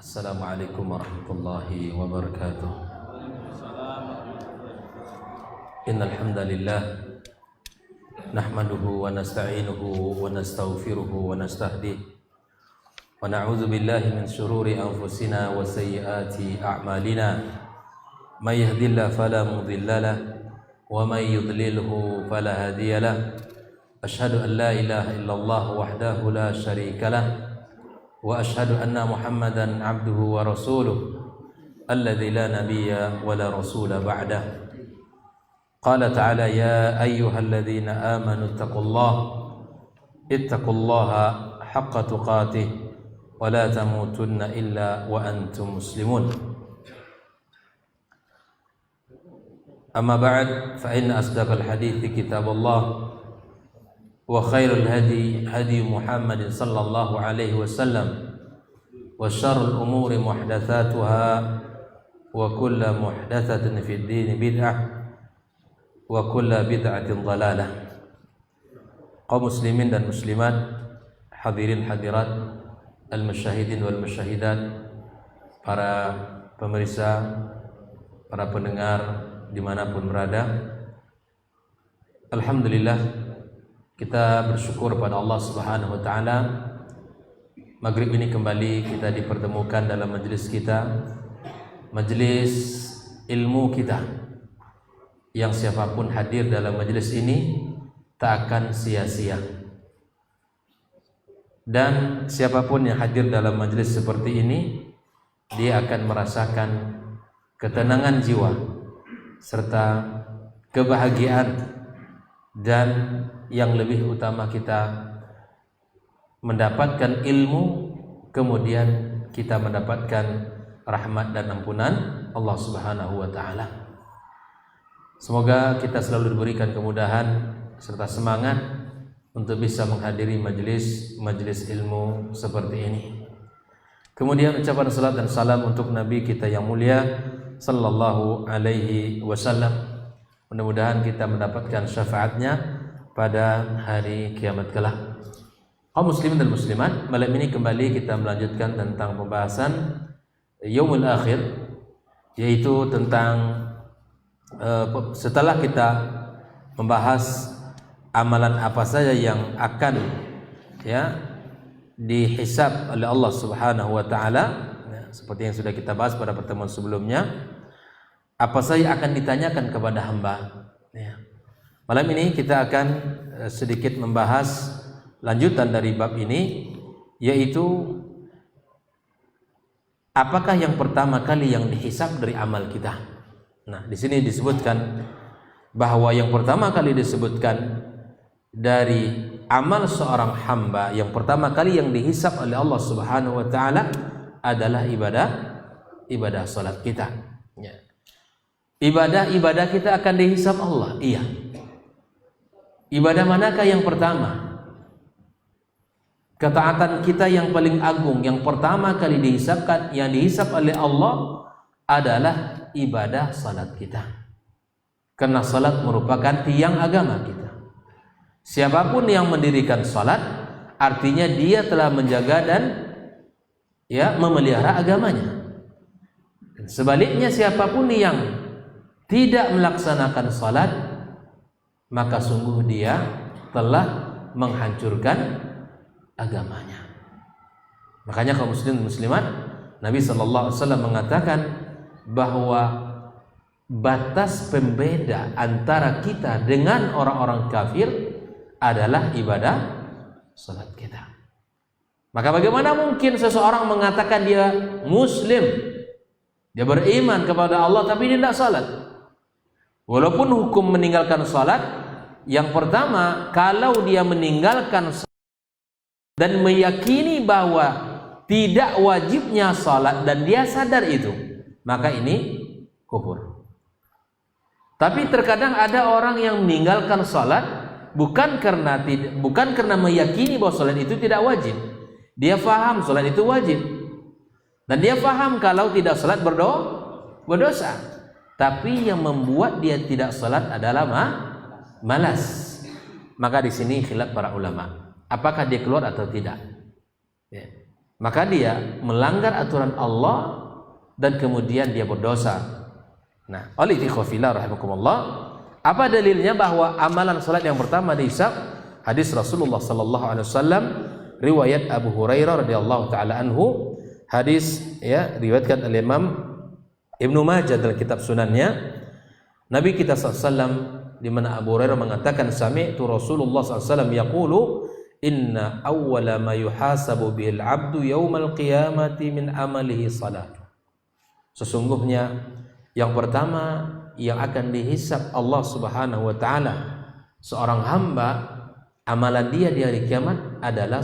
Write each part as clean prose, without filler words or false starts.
Assalamualaikum warahmatullahi wabarakatuh. Innal hamdalillah nahmaduhu wa nasta'inuhu wa nastaghfiruhu wa nastahdihi wa na'udzu billahi min shururi anfusina wa sayyiati a'malina. May yahdihillahu fala mudilla lahu wa may yudlilhu fala hadiya lahu. Asyhadu an la ilaha illallah wahdahu la syarika lahu wa asyhadu anna Muhammadan abduhu wa rasuluh alladzi la nabiyya wa la rasula ba'dah. Qala ta'ala ya ayyuhalladzina amanu ittaqullaha haqqa tuqatih wa la tamutunna illa wa antum muslimun. Amma ba'd, fa inna asdaqal hadithi kitabullah wa khairul hadi Muhammadin sallallahu alaihi wasallam wa syarrul umuri muhdatsatuha wa kullu muhdatsatin fid din bid'ah wa kullu bid'atin dhalalah. Kaum muslimin dan muslimat, hadirin hadirat, al-musyahidin wal musyahidat, para pemirsa, para pendengar dimanapun berada, alhamdulillah kita bersyukur pada Allah Subhanahu wa taala. Maghrib ini kembali kita dipertemukan dalam majelis kita, majelis ilmu kita, yang siapapun hadir dalam majelis ini tak akan sia-sia. Dan siapapun yang hadir dalam majelis seperti ini, dia akan merasakan ketenangan jiwa serta kebahagiaan, dan yang lebih utama kita mendapatkan ilmu, kemudian kita mendapatkan rahmat dan ampunan Allah Subhanahu wa taala. Semoga kita selalu diberikan kemudahan serta semangat untuk bisa menghadiri majelis ilmu seperti ini. Kemudian ucapan salat dan salam untuk Nabi kita yang mulia sallallahu alaihi wasallam. Mudah-mudahan kita mendapatkan syafaatnya pada hari kiamat kelak. Kaum muslimin dan muslimat, malam ini kembali kita melanjutkan tentang pembahasan Yaumul Akhir, yaitu tentang setelah kita membahas amalan apa saja yang akan dihisab oleh Allah Subhanahu wa taala, seperti yang sudah kita bahas pada pertemuan sebelumnya, apa saja akan ditanyakan kepada hamba. Malam ini kita akan sedikit membahas lanjutan dari bab ini, yaitu apakah yang pertama kali yang dihisab dari amal kita. Nah, di sini disebutkan bahwa yang pertama kali disebutkan dari amal seorang hamba, yang pertama kali yang dihisab oleh Allah Subhanahu wa taala adalah ibadah salat kita. Ibadah kita akan dihisab Allah. Iya. Ibadah manakah yang pertama? Ketaatan kita yang paling agung, yang pertama kali dihisabkan, yang dihisab oleh Allah adalah ibadah salat kita. Karena salat merupakan tiang agama kita. Siapapun yang mendirikan salat, artinya dia telah menjaga dan memelihara agamanya. Dan sebaliknya, siapapun yang tidak melaksanakan salat, maka sungguh dia telah menghancurkan agamanya. Makanya kaum muslimin muslimat, Nabi sallallahu alaihi wasallam mengatakan bahwa batas pembeda antara kita dengan orang-orang kafir adalah ibadah salat kita. Maka bagaimana mungkin seseorang mengatakan dia muslim, dia beriman kepada Allah, tapi dia tidak salat? Walaupun hukum meninggalkan salat, yang pertama, kalau dia meninggalkan salat dan meyakini bahwa tidak wajibnya salat dan dia sadar itu, maka ini kufur. Tapi terkadang ada orang yang meninggalkan salat bukan karena meyakini bahwa salat itu tidak wajib. Dia faham salat itu wajib, dan dia faham kalau tidak salat berdosa. Tapi yang membuat dia tidak salat adalah malas. Maka di sini khilaf para ulama, apakah dia keluar atau tidak? maka dia melanggar aturan Allah dan kemudian dia berdosa. Nah, oleh ikhwafillah rahimakumullah, apa dalilnya bahwa amalan salat yang pertama dihisab? Hadis Rasulullah sallallahu alaihi wasallam riwayat Abu Hurairah radhiyallahu taala anhu, hadis ya riwayatkan oleh Imam Ibnu Majah dalam kitab sunannya. Nabi kita sallallahu alaihi wasallam, di mana Abu Hurairah mengatakan sami'tu Rasulullah sallallahu alaihi wasallam yaqulu inna awwala ma yuhasabu bil 'abdu yaumal qiyamati min amalihi salat. Sesungguhnya yang pertama yang akan dihisab Allah Subhanahu wa taala seorang hamba, amalan dia di hari kiamat adalah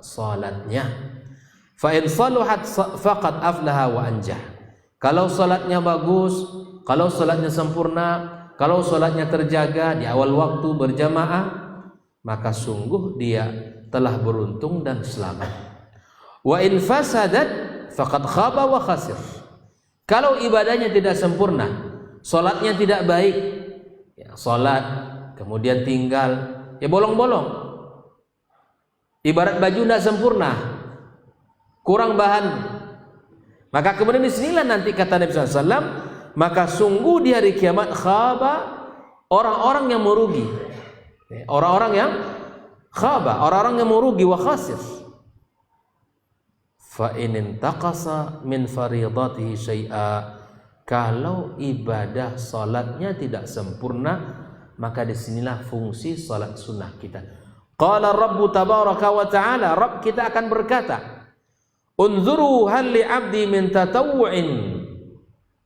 salatnya. Fa in saluhat faqad aflaha wa anjah. Kalau salatnya bagus, kalau salatnya sempurna, kalau salatnya terjaga di awal waktu berjamaah, maka sungguh dia telah beruntung dan selamat. Wa in fasadat faqad khaba wa khasir. Kalau ibadahnya tidak sempurna, salatnya tidak baik, ya, salat kemudian tinggal, ya bolong-bolong. Ibarat baju tidak sempurna, kurang bahan. Maka kemudian disinilah nanti kata Nabi SAW, maka sungguh di hari kiamat khaba, orang-orang yang merugi, orang-orang yang khaba, orang-orang yang merugi, wa khasir. Fa in intaqasa min faridatihi syai'a, kalau ibadah salatnya tidak sempurna, maka disinilah fungsi salat sunnah kita. Qala Rabbu tabaraka wa ta'ala, Rabb kita akan berkata, unzuru hal li 'abdi min tatawwu'in.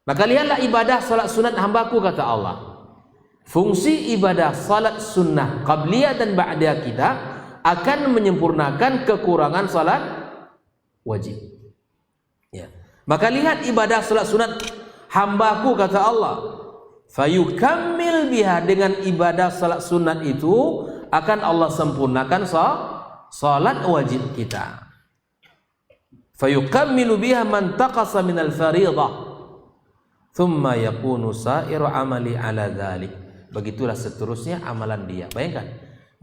Maka lihatlah ibadah salat sunat hambaku, kata Allah. Fungsi ibadah salat sunnah qabliyah dan ba'diyah kita akan menyempurnakan kekurangan salat wajib. Ya. Maka lihat ibadah salat sunat hambaku, kata Allah, fayukammil biha, dengan ibadah salat sunat itu akan Allah sempurnakan salat wajib kita. Fayukammilu biha man taqasa minal fariḍah thumma yakunu sa'iru amali ala dhalik. Begitulah seterusnya amalan dia. Bayangkan.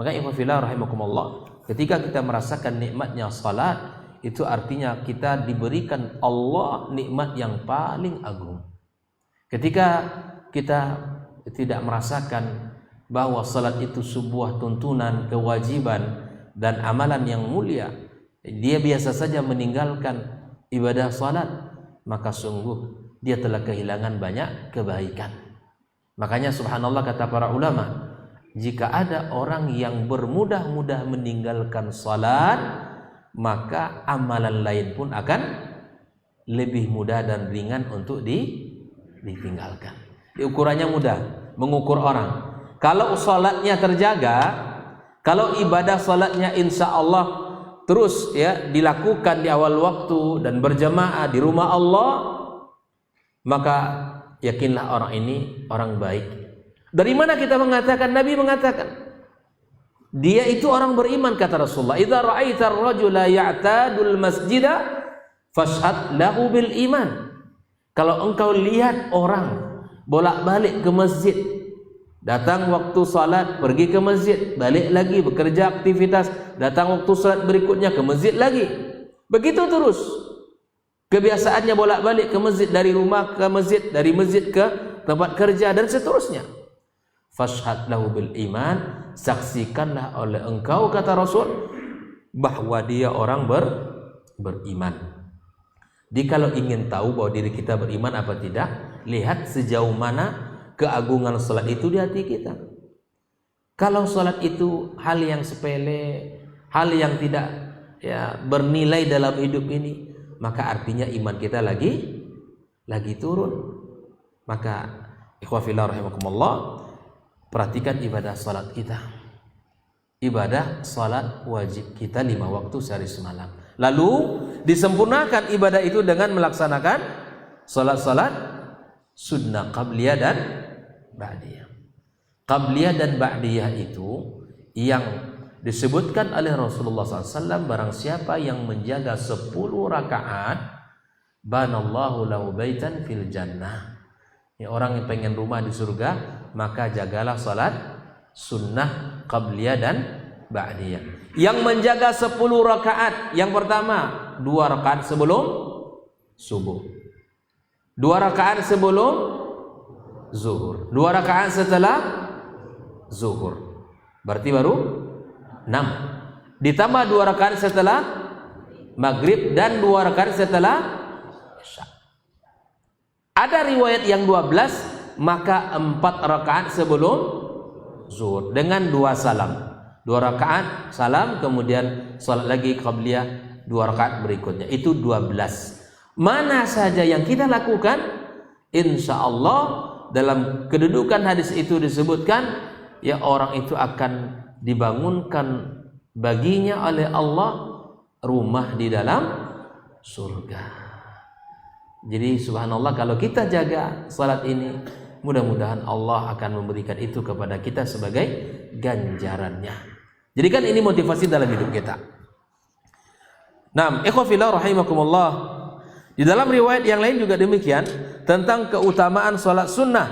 Maka ikhwafillah rahimakumullah, ketika kita merasakan nikmatnya salat, itu artinya kita diberikan Allah nikmat yang paling agung. Ketika kita tidak merasakan bahwa salat itu sebuah tuntunan, kewajiban dan amalan yang mulia, dia biasa saja meninggalkan ibadah salat, maka sungguh dia telah kehilangan banyak kebaikan. Makanya subhanallah kata para ulama, jika ada orang yang bermudah-mudah meninggalkan salat, maka amalan lain pun akan lebih mudah dan ringan untuk ditinggalkan. Ukurannya mudah, mengukur orang. Kalau salatnya terjaga, kalau ibadah salatnya insya Allah terus ya dilakukan di awal waktu dan berjamaah di rumah Allah, maka yakinlah orang ini orang baik. Dari mana kita mengatakan? Nabi mengatakan dia itu orang beriman, kata Rasulullah, idza ra'aita ar-rajula ya'tadul masjida fashhad lahu bil iman. Kalau engkau lihat orang bolak-balik ke masjid, datang waktu salat pergi ke masjid, balik lagi bekerja aktivitas, datang waktu salat berikutnya ke masjid lagi, begitu terus kebiasaannya bolak-balik ke masjid, dari rumah ke masjid, dari masjid ke tempat kerja dan seterusnya. Fashhad lahu bil iman, saksikanlah oleh engkau, kata Rasul, bahwa dia orang beriman. Jadi kalau ingin tahu bahwa diri kita beriman apa tidak, lihat sejauh mana keagungan salat itu di hati kita. Kalau salat itu hal yang sepele, hal yang tidak ya bernilai dalam hidup ini, maka artinya iman kita lagi turun. Maka ikhwafillah rahimakumullah, perhatikan ibadah salat kita. Ibadah salat wajib kita 5 waktu sehari semalam. Lalu disempurnakan ibadah itu dengan melaksanakan salat-salat sunnah qabliyah dan ba'diyah. Qabliyah dan ba'diyah itu yang disebutkan oleh Rasulullah SAW, barang siapa yang menjaga 10 rakaat, banallahu lahu baitan fil jannah. Ya, orang yang pengen rumah di surga, maka jagalah salat sunnah qabliyah dan ba'diyah. Yang menjaga 10 rakaat, yang pertama 2 rakaat sebelum subuh, 2 rakaat sebelum zuhur, 2 rakaat setelah zuhur, berarti baru 6, ditambah 2 rakaat setelah maghrib dan 2 rakaat setelah isya. Ada riwayat yang 12, maka 4 rakaat sebelum zuhur dengan 2 salam, 2 rakaat salam, kemudian salat lagi qabliyah 2 rakaat berikutnya, itu 12. Mana saja yang kita lakukan, insya Allah dalam kedudukan hadis itu disebutkan, ya orang itu akan dibangunkan baginya oleh Allah rumah di dalam surga. Jadi subhanallah, kalau kita jaga salat ini, mudah-mudahan Allah akan memberikan itu kepada kita sebagai ganjarannya. Jadi kan ini motivasi dalam hidup kita. Nah, ikhwafillah rahimakumullah, di dalam riwayat yang lain juga demikian tentang keutamaan salat sunnah.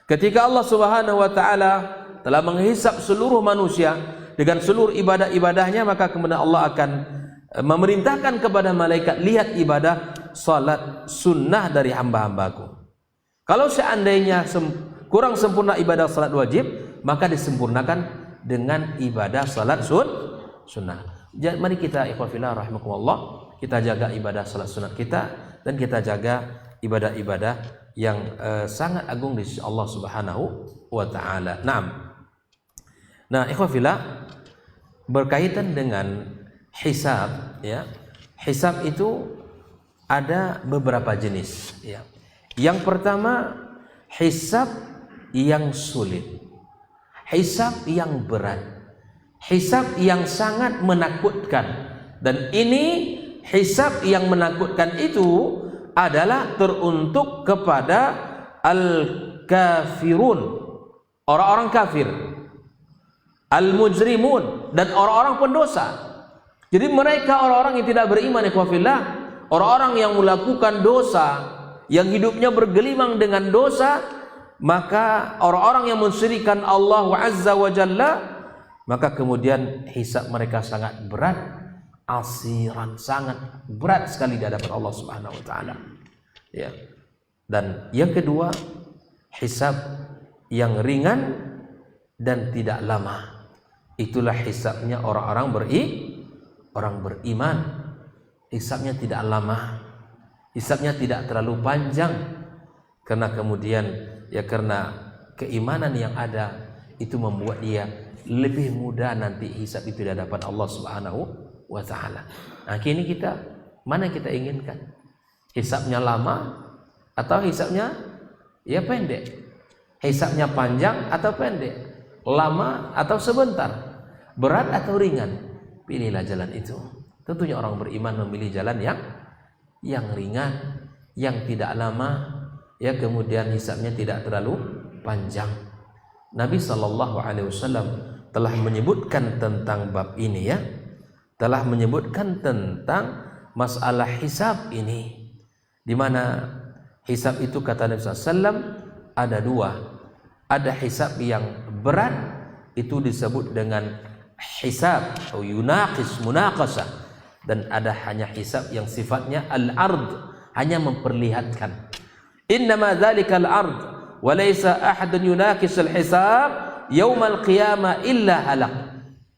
Ketika Allah Subhanahu wa taala telah menghisap seluruh manusia dengan seluruh ibadah-ibadahnya, maka kemudian Allah akan memerintahkan kepada malaikat, lihat ibadah salat sunnah dari hamba-hambaku. Kalau seandainya kurang sempurna ibadah salat wajib, maka disempurnakan dengan ibadah salat sunnah. Jadi mari kita ikhwafillah rahimakumullah, kita jaga ibadah salat sunnah kita, dan kita jaga ibadah-ibadah yang sangat agung di sisi Allah Subhanahu wa taala. Nah, ikhwafillah, berkaitan dengan hisab, ya. Hisab itu ada beberapa jenis, ya. Yang pertama, hisab yang sulit, hisab yang berat, hisab yang sangat menakutkan. Dan ini hisab yang menakutkan itu adalah teruntuk kepada al-kafirun, orang-orang kafir, al-mujrimun, dan orang-orang pendosa. Jadi mereka orang-orang yang tidak beriman, ikhwafillah, orang-orang yang melakukan dosa, yang hidupnya bergelimang dengan dosa, maka orang-orang yang mensyirikkan Allah Azza wa Jalla, maka kemudian hisab mereka sangat berat, asiran, sangat berat sekali di hadapan Allah Subhanahu wa taala. Ya. Dan yang kedua, hisab yang ringan dan tidak lama. Itulah hisabnya orang beriman. Hisabnya tidak lama, hisabnya tidak terlalu panjang, karena kemudian ya karena keimanan yang ada itu membuat dia lebih mudah nanti hisab itu di hadapan Allah Subhanahu wa taala. Nah, kini kita mana kita inginkan? Hisabnya lama atau hisabnya ya pendek? Hisabnya panjang atau pendek? Lama atau sebentar? Berat atau ringan? Pilihlah jalan itu. Tentunya orang beriman memilih jalan yang ringan, yang tidak lama, ya, kemudian hisabnya tidak terlalu panjang. Nabi SAW telah menyebutkan tentang bab ini, ya, telah menyebutkan tentang masalah hisab ini, di mana hisab itu kata Nabi SAW ada 2. Ada hisab yang berat, itu disebut dengan hisab atau yunaqis, munaqasah. Dan ada hanya hisab yang sifatnya al-ard, hanya memperlihatkan. Innama dzalikal ard wa laysa ahadun yunaqisul hisab yaumal qiyamah illa halaq.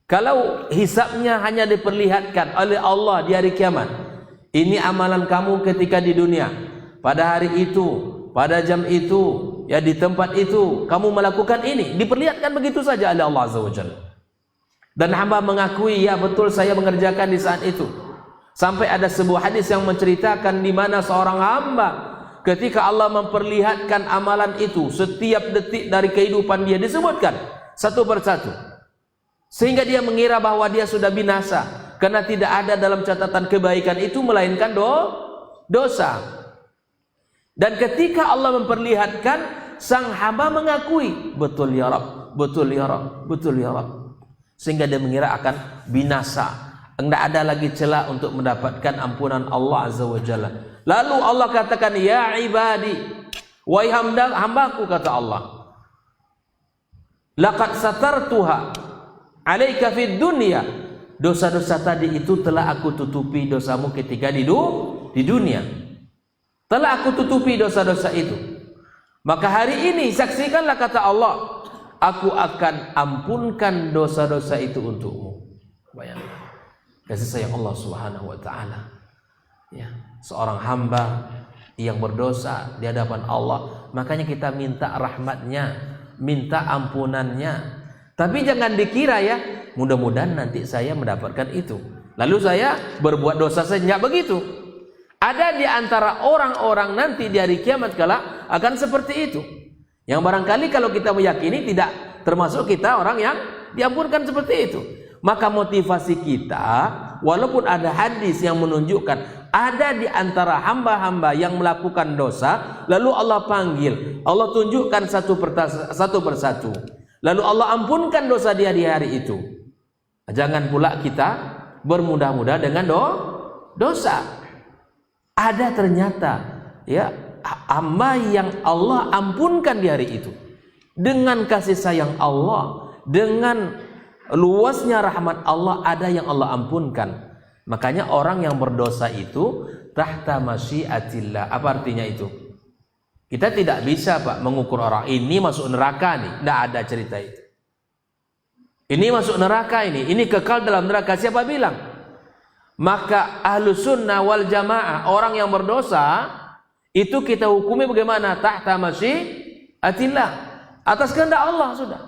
Kalau hisabnya hanya diperlihatkan oleh Allah di hari kiamat, ini amalan kamu ketika di dunia, pada hari itu, pada jam itu, ya, di tempat itu kamu melakukan ini, diperlihatkan begitu saja oleh Allah Azza wa Jalla. Dan hamba mengakui, ya betul saya mengerjakan di saat itu. Sampai ada sebuah hadis yang menceritakan di mana seorang hamba ketika Allah memperlihatkan amalan itu, setiap detik dari kehidupan dia disebutkan satu persatu, sehingga dia mengira bahwa dia sudah binasa, karena tidak ada dalam catatan kebaikan itu melainkan dosa. Dan ketika Allah memperlihatkan, sang hamba mengakui, betul ya Rabb, betul ya Rabb, betul ya Rabb, sehingga dia mengira akan binasa, tidak ada lagi celah untuk mendapatkan ampunan Allah Azza wa Jalla. Lalu Allah katakan, ya ibadi, wahai hambaku, kata Allah, laqad satartuha alaika fid dunya. Dosa-dosa tadi itu telah aku tutupi dosamu ketika di dunia. Telah aku tutupi dosa-dosa itu. Maka hari ini saksikanlah kata Allah, aku akan ampunkan dosa-dosa itu untukmu. Bayangkan kasih sayang Allah Subhanahu wa taala. Ya, seorang hamba yang berdosa di hadapan Allah, makanya kita minta rahmatnya, minta ampunannya. Tapi jangan dikira ya, mudah-mudahan nanti saya mendapatkan itu, lalu saya berbuat dosa saja. Enggak begitu. Ada di antara orang-orang nanti di hari kiamat kala akan seperti itu, yang barangkali kalau kita meyakini tidak termasuk kita orang yang diampunkan seperti itu. Maka motivasi kita, walaupun ada hadis yang menunjukkan ada di antara hamba-hamba yang melakukan dosa, lalu Allah panggil, Allah tunjukkan satu persatu, lalu Allah ampunkan dosa dia di hari itu. Jangan pula kita bermudah-mudah dengan dosa. Ada ternyata ya hamba yang Allah ampunkan di hari itu dengan kasih sayang Allah, dengan luasnya rahmat Allah, ada yang Allah ampunkan. Makanya orang yang berdosa itu tahta masyiatillah. Apa artinya itu? Kita tidak bisa Pak mengukur orang ini masuk neraka nih. Tidak ada cerita itu. Ini masuk neraka ini kekal dalam neraka. Siapa bilang? Maka ahlus sunnah wal jamaah, orang yang berdosa itu kita hukumi bagaimana? Tahta masyiatillah, atas kehendak Allah sudah.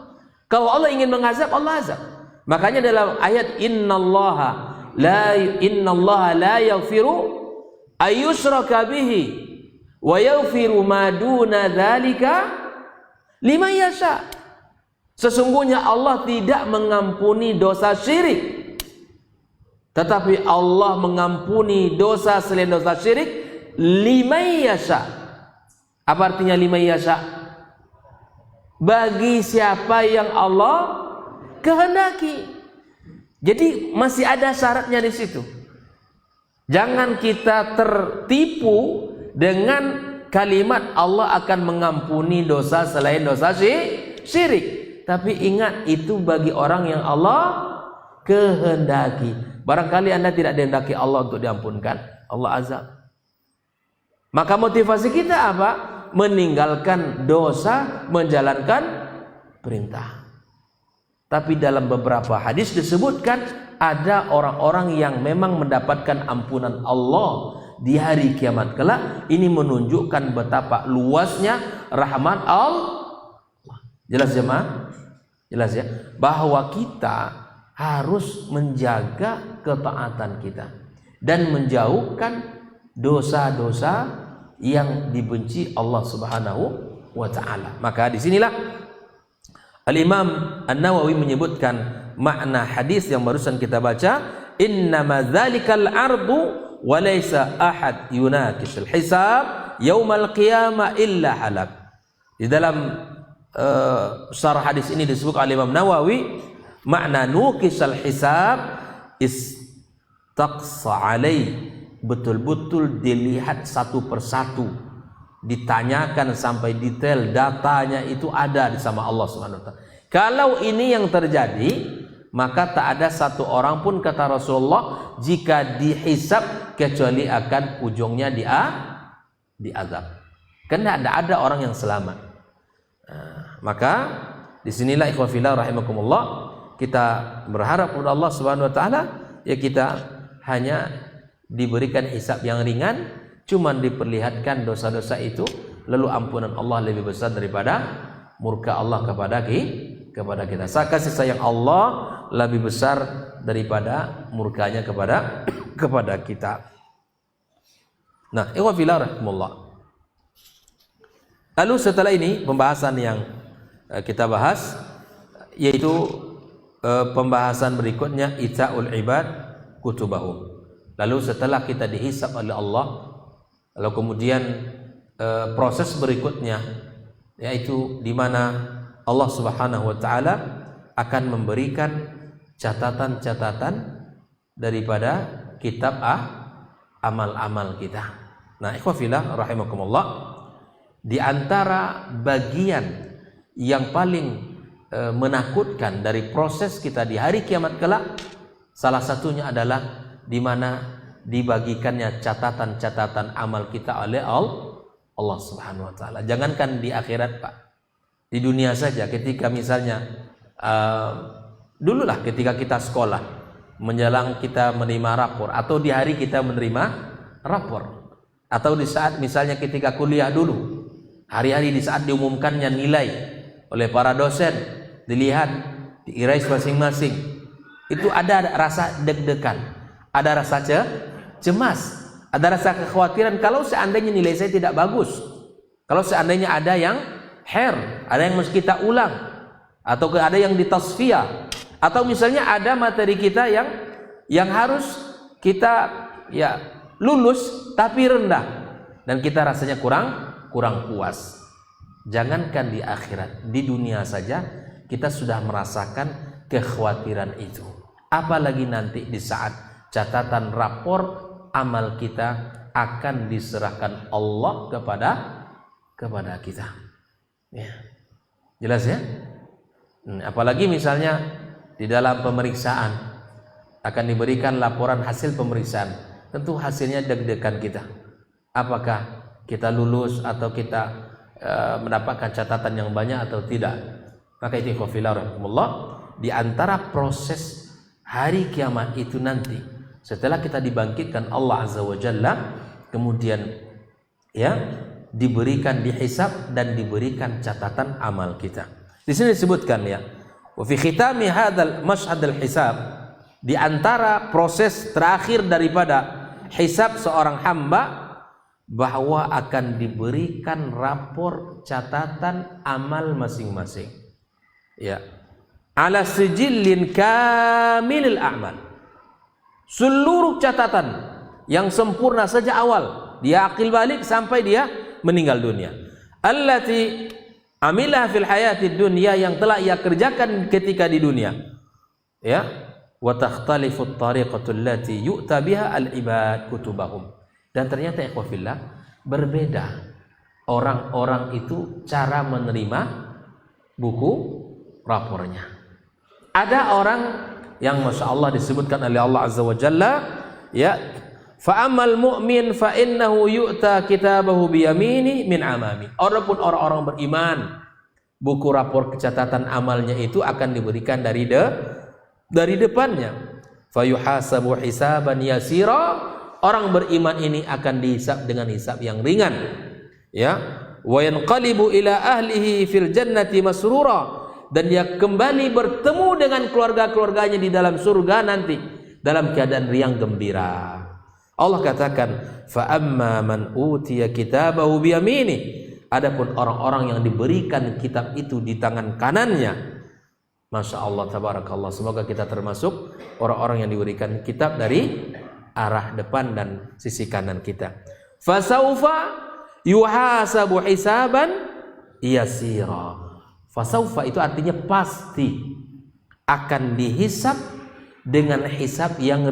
Kalau Allah ingin mengazab, Allah azab. Makanya dalam ayat innallaha la yaghfiru ayyushraka bihi wa yaghfiru ma duna dzalika liman yasha. Sesungguhnya Allah tidak mengampuni dosa syirik, tetapi Allah mengampuni dosa selain dosa syirik liman yasha. Apa artinya liman yasha? Bagi siapa yang Allah kehendaki. Jadi masih ada syaratnya di situ. Jangan kita tertipu dengan kalimat Allah akan mengampuni dosa selain dosa syirik. Tapi ingat, itu bagi orang yang Allah kehendaki. Barangkali Anda tidak dihendaki Allah untuk diampunkan, Allah azab. Maka motivasi kita apa? Meninggalkan dosa, menjalankan perintah. Tapi dalam beberapa hadis disebutkan ada orang-orang yang memang mendapatkan ampunan Allah di hari kiamat kelak. Ini menunjukkan betapa luasnya rahmat Allah. Jelas jemaah? Jelas ya? Bahwa kita harus menjaga ketaatan kita dan menjauhkan dosa-dosa yang dibenci Allah Subhanahu wa taala. Maka disinilah Al-Imam An-Nawawi menyebutkan makna hadis yang barusan kita baca, innama dzalikal ardu wa laysa ahad yunakisul hisab yaumal qiyamah illa halak. Di dalam syarah hadis ini disebut oleh Imam Nawawi, makna nukisal hisab istaqsa alai, betul-betul dilihat satu persatu, ditanyakan sampai detail, datanya itu ada di sama Allah Subhanahu wa taala. Kalau ini yang terjadi, maka tak ada satu orang pun, kata Rasulullah, jika dihisab kecuali akan ujungnya diazab. Karena tidak ada orang yang selamat. Maka disinilah ikhwan fillah rahimakumullah, kita berharap kepada Allah Subhanahu wa taala, ya kita hanya diberikan hisab yang ringan, cuman diperlihatkan dosa-dosa itu, lalu ampunan Allah lebih besar daripada murka Allah kepada kita. Kasih sayang Allah lebih besar daripada murkanya kepada kita. Nah, ikhwan fillah rahimakumullah. Lalu setelah ini pembahasan yang kita bahas, yaitu pembahasan berikutnya ita'ul ibad kutubahum. Lalu setelah kita dihisab oleh Allah, lalu kemudian proses berikutnya, yaitu di mana Allah Subhanahu wa taala akan memberikan catatan-catatan daripada kitab amal-amal kita. Nah, ikhwah fillah rahimakumullah, di antara bagian yang paling menakutkan dari proses kita di hari kiamat kelak, salah satunya adalah di mana dibagikannya catatan-catatan amal kita oleh Allah Subhanahu wa taala. Jangankan di akhirat, Pak. Di dunia saja, ketika misalnya dululah ketika kita sekolah, menjelang kita menerima rapor, atau di hari kita menerima rapor, atau di saat misalnya ketika kuliah dulu, hari-hari di saat diumumkannya nilai oleh para dosen, dilihat, di-erase masing-masing, itu ada rasa deg-degan, ada rasa cemas, ada rasa kekhawatiran kalau seandainya nilai saya tidak bagus, kalau seandainya ada yang ada yang mesti kita ulang, atau ada yang ditasfiyah, atau misalnya ada materi kita yang harus kita lulus tapi rendah, dan kita rasanya kurang puas. Jangankan di akhirat, di dunia saja kita sudah merasakan kekhawatiran itu, apalagi nanti di saat catatan rapor amal kita akan diserahkan Allah kepada kita. Ya. Jelas ya? Apalagi misalnya di dalam pemeriksaan akan diberikan laporan hasil pemeriksaan, tentu hasilnya deg-degan kita. Apakah kita lulus atau kita mendapatkan catatan yang banyak atau tidak? Maka itu ikhwafillah rahimahumullah, di antara proses hari kiamat itu nanti, setelah kita dibangkitkan Allah Azza wa Jalla, kemudian diberikan dihisab dan diberikan catatan amal kita. Di sini disebutkan wa fi khitami hadzal mashhadul hisab, di antara proses terakhir daripada hisab seorang hamba, bahwa akan diberikan rapor catatan amal masing-masing. Ala sijillin kamilil a'mal. Seluruh catatan yang sempurna sejak awal dia akil balik sampai dia meninggal dunia. Allati amilah fil hayati dunya, yang telah ia kerjakan ketika di dunia. Wa takhtalifu at-tariqatu allati yu'ta biha al-ibad kutubahum. Dan ternyata ikhwafillah, berbeda orang-orang itu cara menerima buku rapornya. Ada orang yang Masya Allah disebutkan oleh Allah Azza wa Jalla, fa'amal mu'min fa'innahu yu'ta kitabahu biyamini min amami. Adapun orang-orang beriman, buku rapor catatan amalnya itu akan diberikan dari depannya. Fayuhasabu hisaban yasira. Orang beriman ini akan dihisab dengan hisab yang ringan. Wa yanqalibu ila ahlihi fil jannati masrura. Dan dia kembali bertemu dengan keluarga-keluarganya di dalam surga nanti dalam keadaan riang gembira. Allah katakan, fa amma man utiya kitabahu biyamini. Adapun orang-orang yang diberikan kitab itu di tangan kanannya, Masya Allah, tabarakallah, semoga kita termasuk orang-orang yang diberikan kitab dari arah depan dan sisi kanan kita. Fasaufa yuhasabu hisaban yasira. Fasaufa itu artinya pasti akan dihisab dengan hisab yang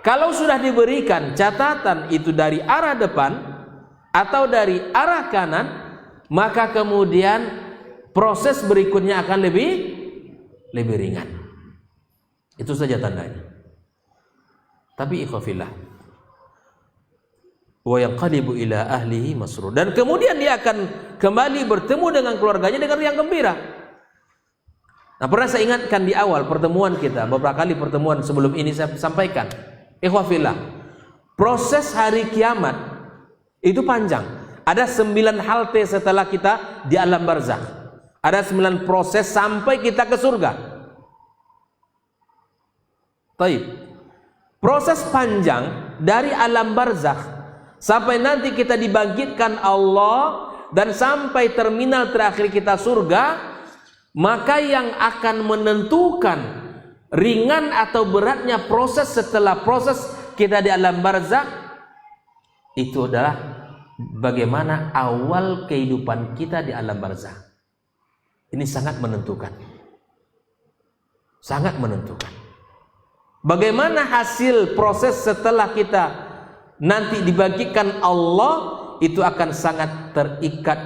Kalau sudah diberikan catatan itu dari arah depan atau dari arah kanan, maka kemudian proses berikutnya akan lebih ringan. Itu saja tandanya. Tapi ikhwafillah, wa yanqalibu ila ahlihi masrur, dan kemudian dia akan kembali bertemu dengan keluarganya dengan riang gembira. Nah, pernah saya ingatkan di awal pertemuan kita, beberapa kali pertemuan sebelum ini saya sampaikan, ikhwafillah, proses hari kiamat itu panjang. Ada 9 halte setelah kita di alam barzakh. Ada 9 proses sampai kita ke surga. Taib. Proses panjang dari alam barzakh sampai nanti kita dibangkitkan Allah dan sampai terminal terakhir kita surga, maka yang akan menentukan ringan atau beratnya proses setelah proses kita di alam barzakh itu adalah bagaimana awal kehidupan kita di alam barzakh. Ini sangat menentukan. Sangat menentukan. Bagaimana hasil proses setelah kita nanti dibagikan Allah, itu akan sangat terikat,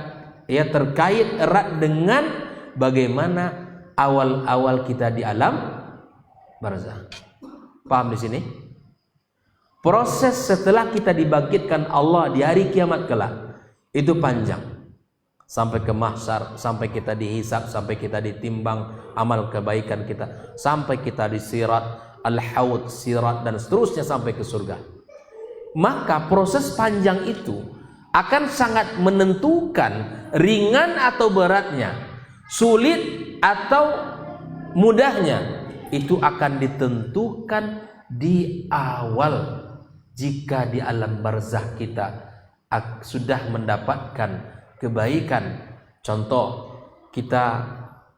terkait erat dengan bagaimana awal-awal kita di alam barzakh. Paham di sini? Proses setelah kita dibangkitkan Allah di hari kiamat kelak itu panjang. Sampai ke mahsyar, sampai kita dihisab, sampai kita ditimbang amal kebaikan kita, sampai kita di sirat, al-haud, sirat, dan seterusnya sampai ke surga. Maka proses panjang itu akan sangat menentukan ringan atau beratnya, sulit atau mudahnya. Itu akan ditentukan di awal. Jika di alam barzakh kita sudah mendapatkan kebaikan, contoh kita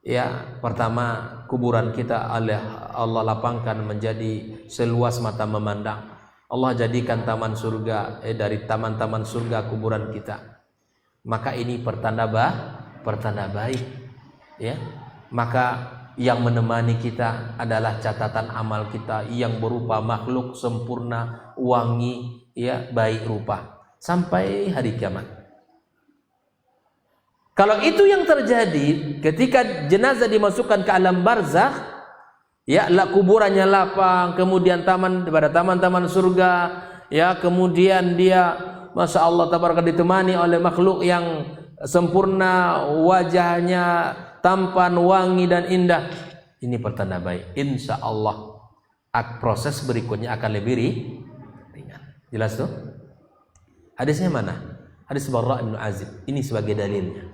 ya pertama kuburan kita Allah lapangkan menjadi seluas mata memandang. Allah jadikan taman surga dari taman-taman surga kuburan kita. Maka ini pertanda baik ya. Maka yang menemani kita adalah catatan amal kita yang berupa makhluk sempurna, wangi ya, baik rupa sampai hari kiamat. Kalau itu yang terjadi ketika jenazah dimasukkan ke alam barzakh, ya, kuburannya lapang, kemudian taman-taman surga, ya, kemudian dia, masya Allah, tabaraka, ditemani oleh makhluk yang sempurna, wajahnya tampan, wangi dan indah. Ini pertanda baik. Insya Allah proses berikutnya akan lebih ringan. Jelas tuh? Hadisnya mana? Hadis Barra bin Azib. Ini sebagai dalilnya.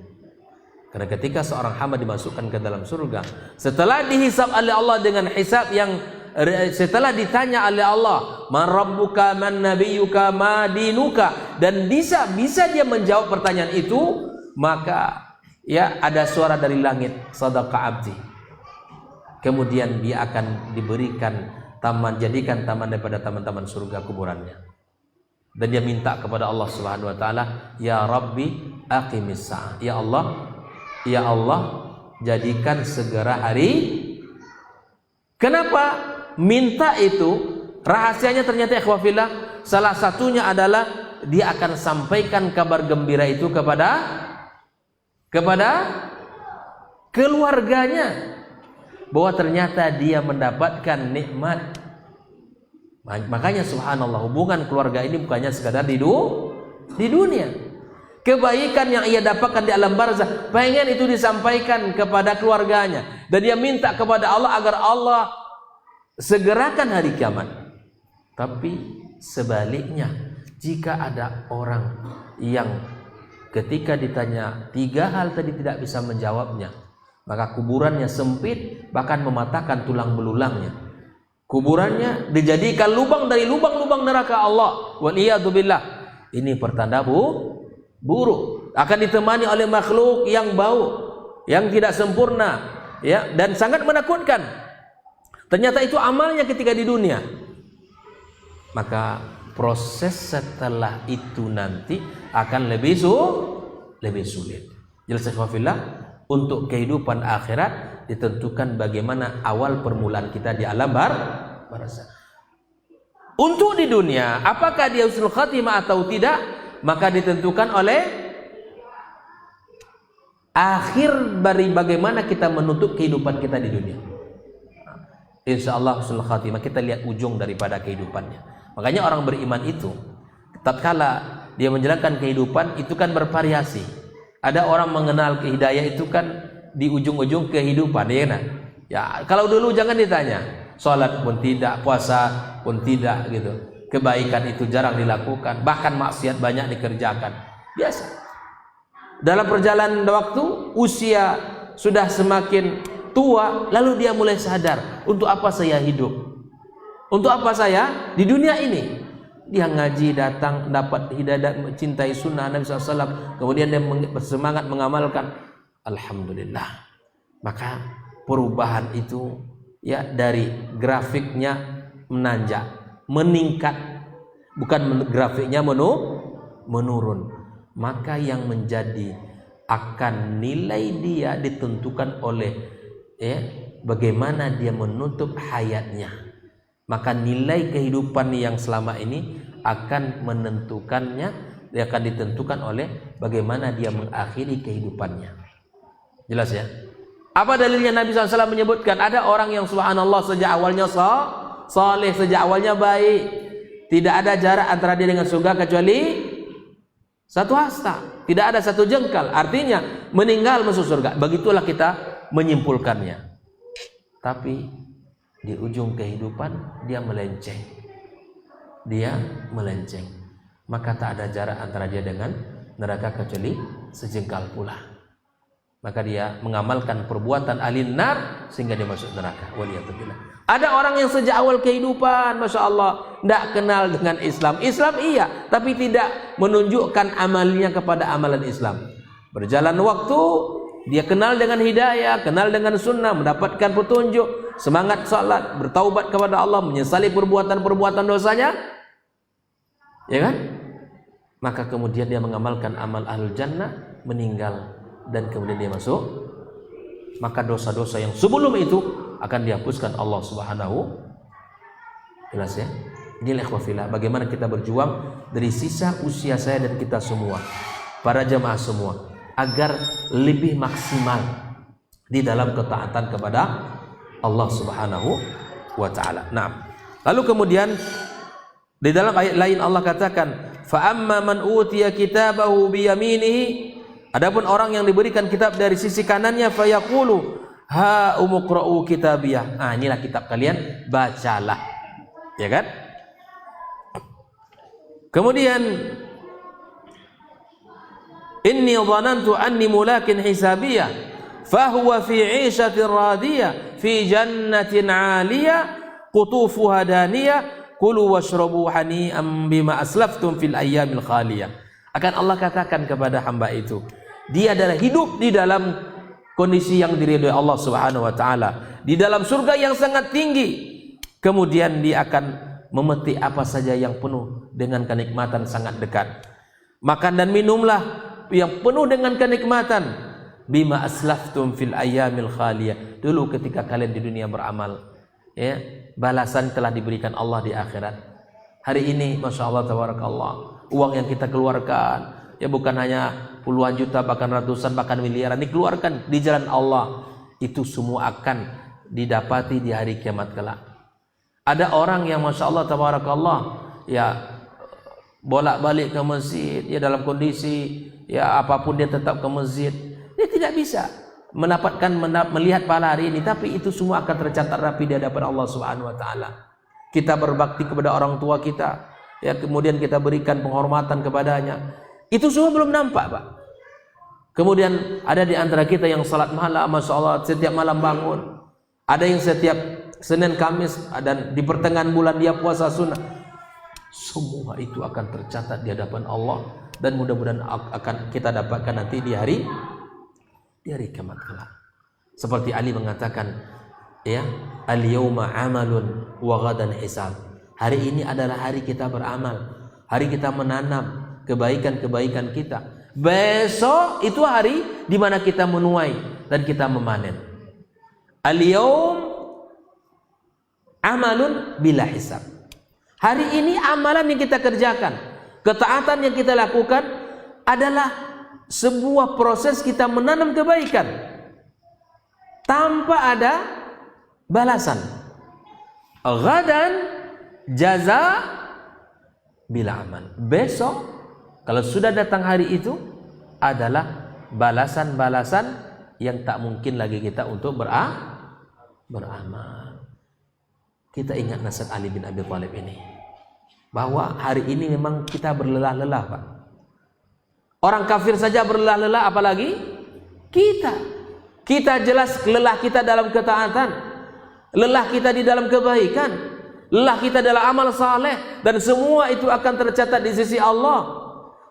Karena ketika seorang hamba dimasukkan ke dalam surga, setelah dihisab oleh Allah dengan hisab yang setelah ditanya oleh Allah, man rabbuka, man nabiyyuka, ma dinuka, dan bisa dia menjawab pertanyaan itu, maka ya ada suara dari langit, sadaqa abdi. Kemudian dia akan diberikan jadikan taman daripada taman-taman surga kuburannya. Dan dia minta kepada Allah Subhanahu wa taala, ya Rabbi aqimis sa'ah. Ya Allah, jadikan segera hari. Kenapa minta itu? Rahasianya ternyata ikhwah fillah, salah satunya adalah dia akan sampaikan kabar gembira itu kepada keluarganya, bahwa ternyata dia mendapatkan nikmat. Makanya subhanallah, hubungan keluarga ini bukannya sekadar di dunia. Kebaikan yang ia dapatkan di alam barzakh, pengen itu disampaikan kepada keluarganya, dan dia minta kepada Allah agar Allah segerakan hari kiamat. Tapi sebaliknya, jika ada orang yang ketika ditanya 3 hal tadi tidak bisa menjawabnya, maka kuburannya sempit, bahkan mematahkan tulang belulangnya. Kuburannya dijadikan lubang dari lubang-lubang neraka Allah. Waliyadzubillah. Ini pertanda buruk. Akan ditemani oleh makhluk yang bau, yang tidak sempurna, ya, dan sangat menakutkan. Ternyata itu amalnya ketika di dunia. Maka proses setelah itu nanti akan lebih sulit. Jelas fillah, untuk kehidupan akhirat ditentukan bagaimana awal permulaan kita di alam barzakh. Untuk di dunia, apakah dia husnul khatimah atau tidak, maka ditentukan oleh akhir dari bagaimana kita menutup kehidupan kita di dunia. Insya Allah husnul khatimah, kita lihat ujung daripada kehidupannya. Makanya orang beriman itu, tatkala dia menjalankan kehidupan itu kan bervariasi. Ada orang mengenal hidayah itu kan di ujung-ujung kehidupan, ya kan? Ya, kalau dulu jangan ditanya, sholat pun tidak, puasa pun tidak, gitu. Kebaikan itu jarang dilakukan, bahkan maksiat banyak dikerjakan. Biasa. Dalam perjalanan waktu, usia sudah semakin tua, lalu dia mulai sadar, untuk apa saya hidup? Untuk apa saya di dunia ini? Dia ngaji, datang, dapat hidayah, mencintai sunnah Nabi SAW, kemudian dia bersemangat mengamalkan. Alhamdulillah. Maka perubahan itu ya dari grafiknya menanjak, meningkat, bukan grafiknya menurun. Maka yang menjadi akan nilai dia ditentukan oleh bagaimana dia menutup hayatnya. Maka nilai kehidupan yang selama ini akan menentukannya, dia akan ditentukan oleh bagaimana dia mengakhiri kehidupannya. Jelas ya? Apa dalilnya Nabi SAW menyebutkan ada orang yang subhanallah sejak awalnya saleh, sejak awalnya baik, tidak ada jarak antara dia dengan surga kecuali satu hasta, tidak ada satu jengkal. Artinya meninggal masuk surga. Begitulah kita menyimpulkannya. Tapi di ujung kehidupan dia melenceng. Maka tak ada jarak antara dia dengan neraka kecuali sejengkal pula. Maka dia mengamalkan perbuatan ahlin nar sehingga dia masuk neraka. Waliyatubillah. Ada orang yang sejak awal kehidupan, Masya Allah, tidak kenal dengan Islam. Islam iya, tapi tidak menunjukkan amalnya kepada amalan Islam. Berjalan waktu, dia kenal dengan hidayah, kenal dengan sunnah, mendapatkan petunjuk, semangat salat, bertaubat kepada Allah, menyesali perbuatan-perbuatan dosanya, ya kan? Maka kemudian dia mengamalkan amal ahlul jannah, meninggal, dan kemudian dia masuk. Maka dosa-dosa yang sebelum itu akan dihapuskan Allah Subhanahu. Jelas ya? Inilah ikhwafillah, bagaimana kita berjuang dari sisa usia saya dan kita semua, para jamaah semua, agar lebih maksimal di dalam ketaatan kepada Allah Subhanahu wa taala. Nah, lalu kemudian di dalam ayat lain Allah katakan, fa amma man utiya kitabahu bi yaminihi, adapun orang yang diberikan kitab dari sisi kanannya, fayaqulu ha umqra'u kitabiyah. Ah, inilah kitab kalian, bacalah. Ya kan? Kemudian inni dhanantu anni mulakin hisabiyah fahuwa fi 'ishatin radiyah fi jannatin 'aliyah qutufuha daniyah kulu washrabu hani'an bima aslaftum fil ayyamil khaliyah. Akan Allah katakan kepada hamba itu, dia adalah hidup di dalam kondisi yang diridhoi Allah Subhanahu wa taala, di dalam surga yang sangat tinggi. Kemudian dia akan memetik apa saja yang penuh dengan kenikmatan sangat dekat. Makan dan minumlah yang penuh dengan kenikmatan. Bima aslaftum fil ayyamil khaliyah. Dulu ketika kalian di dunia beramal, ya, balasan telah diberikan Allah di akhirat. Hari ini Masya Allah tabarakallah, uang yang kita keluarkan, ya bukan hanya puluhan juta, bahkan ratusan, bahkan miliaran dikeluarkan di jalan Allah, itu semua akan didapati di hari kiamat kelak. Ada orang yang Masya Allah tabarakallah, ya bolak-balik ke masjid, ya dalam kondisi ya apapun dia tetap ke masjid. Dia tidak bisa melihat pahala hari ini, tapi itu semua akan tercatat rapi di hadapan Allah Subhanahu wa taala. Kita berbakti kepada orang tua kita, ya kemudian kita berikan penghormatan kepadanya. Itu semua belum nampak, Pak. Kemudian ada di antara kita yang salat malam, Masya Allah, setiap malam bangun. Ada yang setiap Senin Kamis, dan di pertengahan bulan dia puasa sunnah. Semua itu akan tercatat di hadapan Allah, dan mudah-mudahan akan kita dapatkan nanti di hari kiamat kelak. Seperti Ali mengatakan, ya, al-yauma amalun wa ghadan hisab. Hari ini adalah hari kita beramal, hari kita menanam kebaikan-kebaikan kita. Besok itu hari di mana kita menuai dan kita memanen. Al-yaum amalun bila hisab. Hari ini amalan yang kita kerjakan, ketaatan yang kita lakukan adalah sebuah proses kita menanam kebaikan tanpa ada balasan. Ghadan jaza bila amal. Besok kalau sudah datang hari itu adalah balasan-balasan yang tak mungkin lagi kita untuk beramal. Kita ingat nasihat Ali bin Abi Thalib ini, bahwa hari ini memang kita berlelah-lelah, Pak. Orang kafir saja berlelah-lelah, apalagi kita. Kita jelas lelah kita dalam ketaatan, lelah kita di dalam kebaikan, lelah kita dalam amal saleh, dan semua itu akan tercatat di sisi Allah.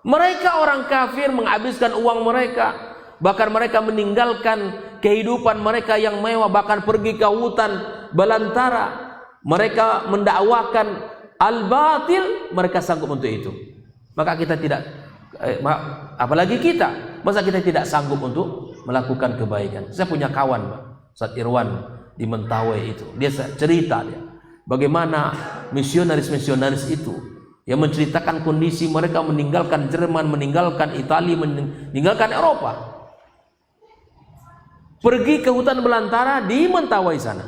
Mereka orang kafir menghabiskan uang mereka, bahkan mereka meninggalkan kehidupan mereka yang mewah, bahkan pergi ke hutan belantara. Mereka mendakwakan al-batil, mereka sanggup untuk itu. Maka kita tidak, apalagi kita, masa kita tidak sanggup untuk melakukan kebaikan. Saya punya kawan, Pak, Ustaz Irwan di Mentawai itu. Dia cerita bagaimana misionaris-misionaris itu yang menceritakan kondisi mereka meninggalkan Jerman, meninggalkan Italia, meninggalkan Eropa. pergi ke hutan belantara di Mentawai sana,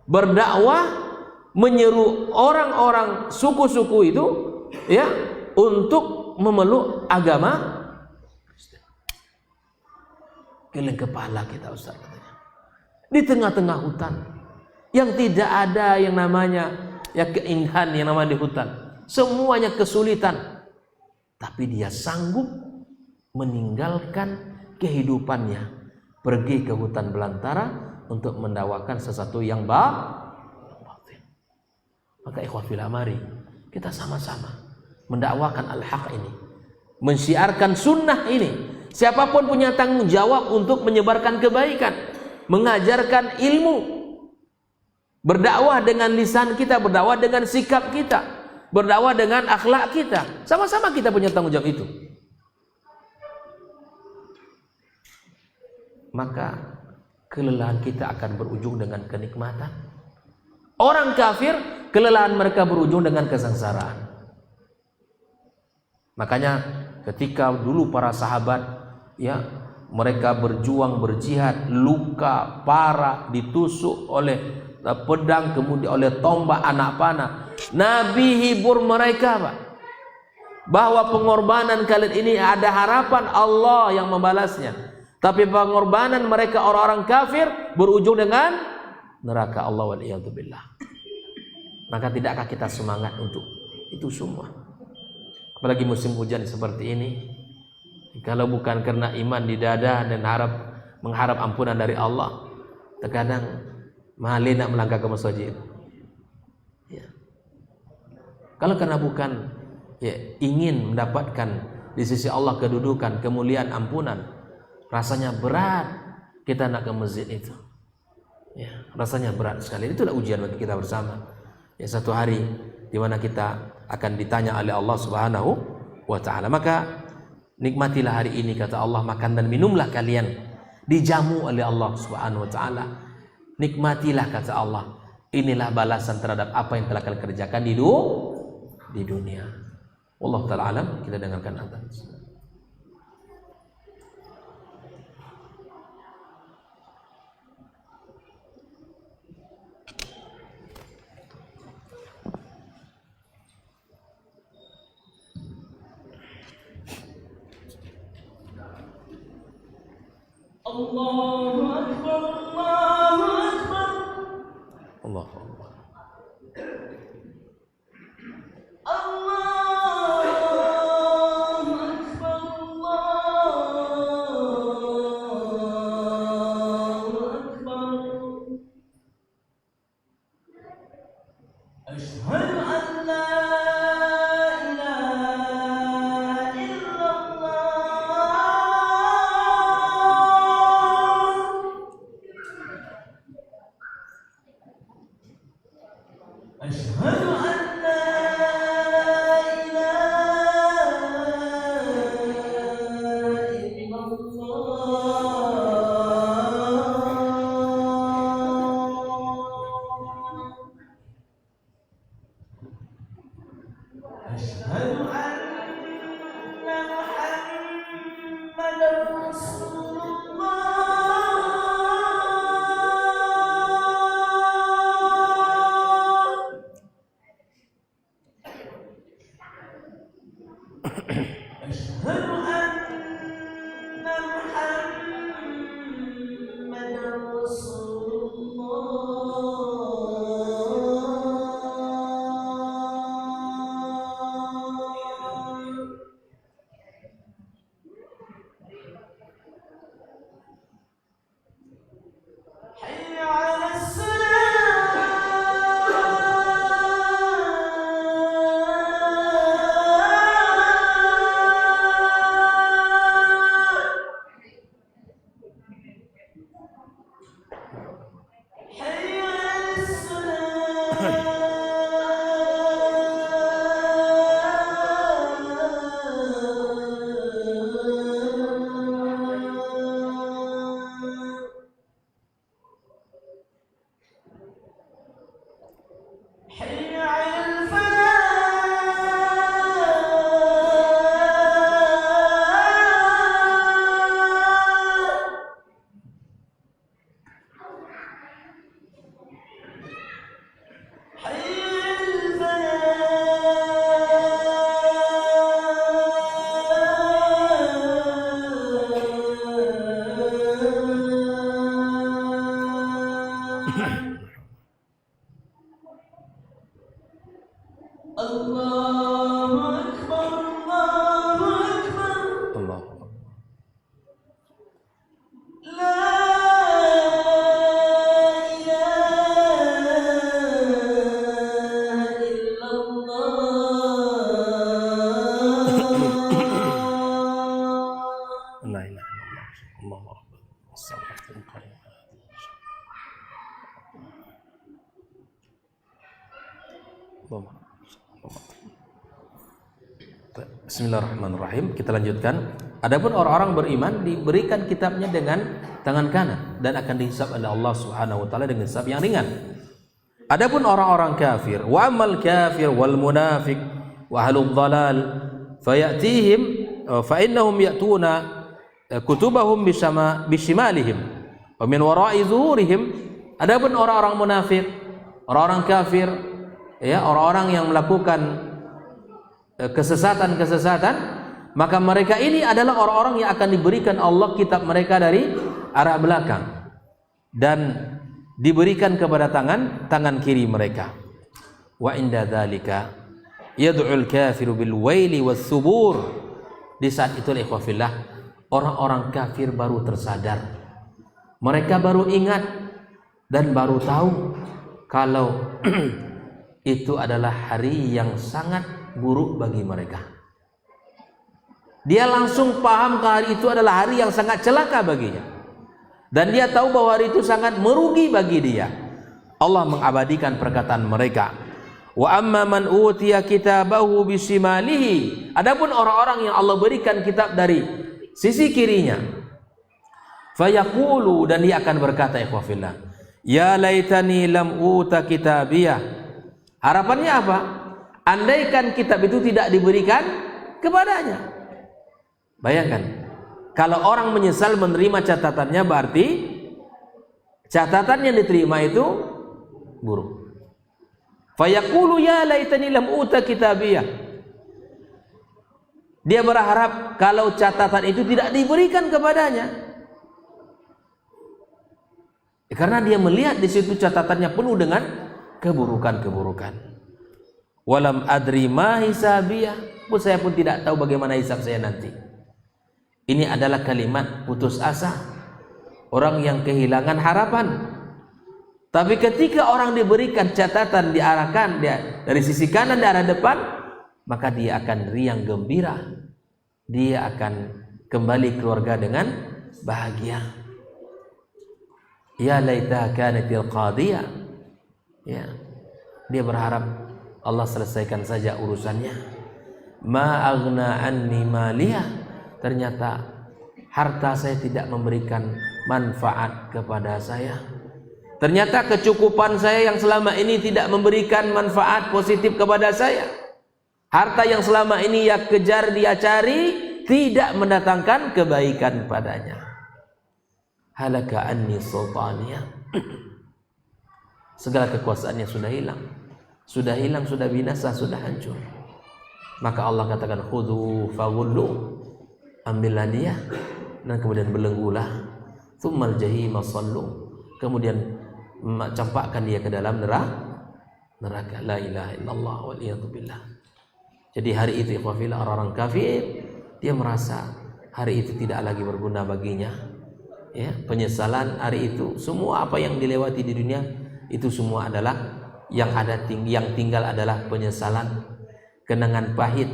berdakwah, menyeru orang-orang suku-suku itu ya untuk memeluk agama Kristen. Geleng kepala kita, Ustaz, katanya. Di tengah-tengah hutan yang tidak ada yang namanya ya keindahan yang namanya di hutan, semuanya kesulitan, tapi dia sanggup meninggalkan kehidupannya, pergi ke hutan belantara untuk mendakwakan sesuatu yang batin. Maka ikhwah fillah, mari kita sama-sama mendakwakan al-haq ini, mensyiarkan sunnah ini. Siapapun punya tanggung jawab untuk menyebarkan kebaikan, mengajarkan ilmu, berdakwah dengan lisan kita, berdakwah dengan sikap kita, berdakwah dengan akhlak kita. Sama-sama kita punya tanggung jawab itu. Maka kelelahan kita akan berujung dengan kenikmatan. Orang kafir, kelelahan mereka berujung dengan kesengsaraan. Makanya ketika dulu para sahabat ya, mereka berjuang, berjihad, luka parah, ditusuk oleh pedang, kemudian oleh tombak anak panah, Nabi hibur mereka, Pak, bahwa pengorbanan kalian ini ada harapan Allah yang membalasnya. Tapi pengorbanan mereka orang-orang kafir berujung dengan neraka Allah waliyadzubillah. Maka tidakkah kita semangat untuk itu semua? Apalagi musim hujan seperti ini. Kalau bukan karena iman di dada dan mengharap ampunan dari Allah, terkadang malah nak melangkah ke masjid. Ya. Kalau karena bukan ya, ingin mendapatkan di sisi Allah kedudukan, kemuliaan, ampunan, rasanya berat kita nak ke masjid itu. Ya, rasanya berat sekali. Itulah ujian bagi kita bersama. Ya, satu hari di mana kita akan ditanya oleh Allah Subhanahu wa taala. Maka nikmatilah hari ini, kata Allah, makan dan minumlah kalian, dijamu oleh Allah Subhanahu wa taala. Nikmatilah, kata Allah. Inilah balasan terhadap apa yang telah kalian kerjakan di dunia. Wallahu taala alam. Kita dengarkan azan. Allahu Akbar, Allahu Akbar. Allahu Akbar. Allahu Akbar, Allahu Akbar. Asyhadu an la ilaha illallah. Asyhadu an la ilaha illallah. Asyhadu anna Muhammadar Rasulullah. Asyhadu anna Muhammadar Rasulullah. La ilaha illallah. Allahu akbar. Assalamualaikum. Bismillahirrahmanirrahim. Kita lanjutkan. Adapun orang-orang beriman diberikan kitabnya dengan tangan kanan dan akan dihisab oleh Allah Subhanahu wa taala dengan hisab yang ringan. Adapun orang-orang kafir, wa amal kafir wal munafiq wa ahlul dhalal fayatihim fa innahum ya'tuna kutubahum bishimalihim wa min wara'i zuhurihim. Adapun orang-orang munafik, orang-orang kafir, ya, orang-orang yang melakukan kesesatan-kesesatan, maka mereka ini adalah orang-orang yang akan diberikan Allah kitab mereka dari arah belakang dan diberikan kepada tangan kiri mereka. Wa inda dzalika yad'ul kafiru bil waili was subur. Di saat itu ikhwafillah, orang-orang kafir baru tersadar. Mereka baru ingat dan baru tahu kalau itu adalah hari yang sangat buruk bagi mereka. Dia langsung paham kalau hari itu adalah hari yang sangat celaka baginya, dan dia tahu bahwa hari itu sangat merugi bagi dia. Allah mengabadikan perkataan mereka. Wa amma man utiya kitabahu bisimalihi. Adapun orang-orang yang Allah berikan kitab dari sisi kirinya, fayaqulu, dan dia akan berkata, ikhwafillah, ya laitani lam uta kitabiyah. Harapannya apa? Andaikan kitab itu tidak diberikan kepadanya. Bayangkan, kalau orang menyesal menerima catatannya, berarti catatan yang diterima itu buruk. Fayaqulu ya laitani lam uta kitabiyah. Dia berharap kalau catatan itu tidak diberikan kepadanya, karena dia melihat di situ catatannya penuh dengan keburukan-keburukan. Walam adri ma hisabiyah, pun saya pun tidak tahu bagaimana hisab saya nanti. Ini adalah kalimat putus asa, orang yang kehilangan harapan. Tapi ketika orang diberikan catatan, diarahkan dari sisi kanan di arah depan, maka dia akan riang gembira. Dia akan kembali keluarga dengan bahagia. Ya laita kanatil qadiyah. Ya. Dia berharap Allah selesaikan saja urusannya. Ma aghna anni maliyah. Ternyata harta saya tidak memberikan manfaat kepada saya. Ternyata kecukupan saya yang selama ini tidak memberikan manfaat positif kepada saya. Harta yang selama ini ia kejar, dia cari, tidak mendatangkan kebaikan padanya. Halaka anni sultaniyah. Segala kekuasaannya sudah hilang. Sudah hilang, sudah binasa, sudah hancur. Maka Allah katakan, khudhu faghullu, ambillah dia dan kemudian belenggulah, tsummal jahima sallu, kemudian campakkan dia ke dalam neraka. La ilaha illallah wal iyadu billah. Jadi hari itu ikhwafillah, orang-orang kafir, dia merasa hari itu tidak lagi berguna baginya. Ya, penyesalan hari itu, semua apa yang dilewati di dunia itu semua adalah yang tinggal adalah penyesalan, kenangan pahit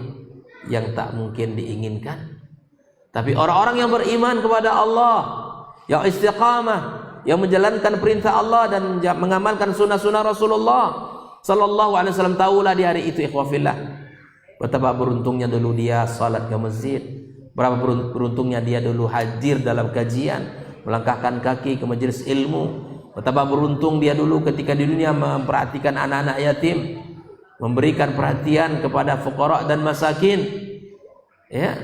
yang tak mungkin diinginkan. Tapi orang-orang yang beriman kepada Allah, yang istiqamah, yang menjalankan perintah Allah dan mengamalkan sunnah-sunnah Rasulullah sallallahu alaihi wasallam, tahulah di hari itu ikhwafillah, betapa beruntungnya dulu dia salat ke masjid, berapa beruntungnya dia dulu hadir dalam kajian, melangkahkan kaki ke majelis ilmu. Betapa beruntung dia dulu ketika di dunia memperhatikan anak-anak yatim, memberikan perhatian kepada fuqara dan masakin. Ya.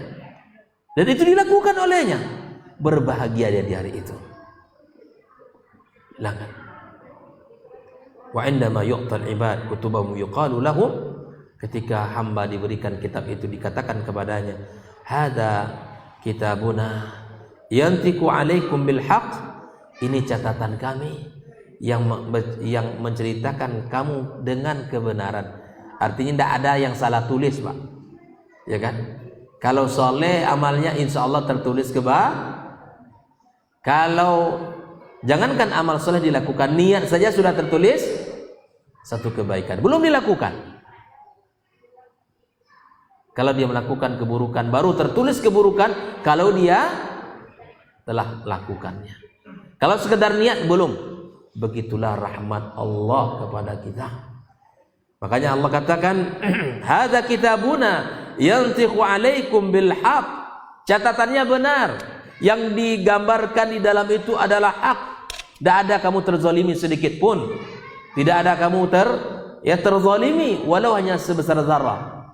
Dan itu dilakukan olehnya. Berbahagia dia di hari itu. Silakan. Wa indama yu'tal ibad kutubahum yuqalu lahum, ketika hamba diberikan kitab itu dikatakan kepadanya, hadza kitabuna yantiqu alaikum bil haqq. Ini catatan kami yang menceritakan kamu dengan kebenaran. Artinya tidak ada yang salah tulis, Pak. Ya kan? Kalau soleh amalnya insya Allah tertulis Kalau jangankan amal soleh dilakukan, niat saja sudah tertulis satu kebaikan. Belum dilakukan. Kalau dia melakukan keburukan, baru tertulis keburukan. Kalau dia telah lakukannya. Kalau sekedar niat belum, begitulah rahmat Allah kepada kita. Makanya Allah katakan, hadza kitabuna yantiqu alaikum bil haq. Catatannya benar. Yang digambarkan di dalam itu adalah hak. Tidak ada kamu terzalimi sedikit pun. Tidak ada kamu terzalimi walau hanya sebesar zarah.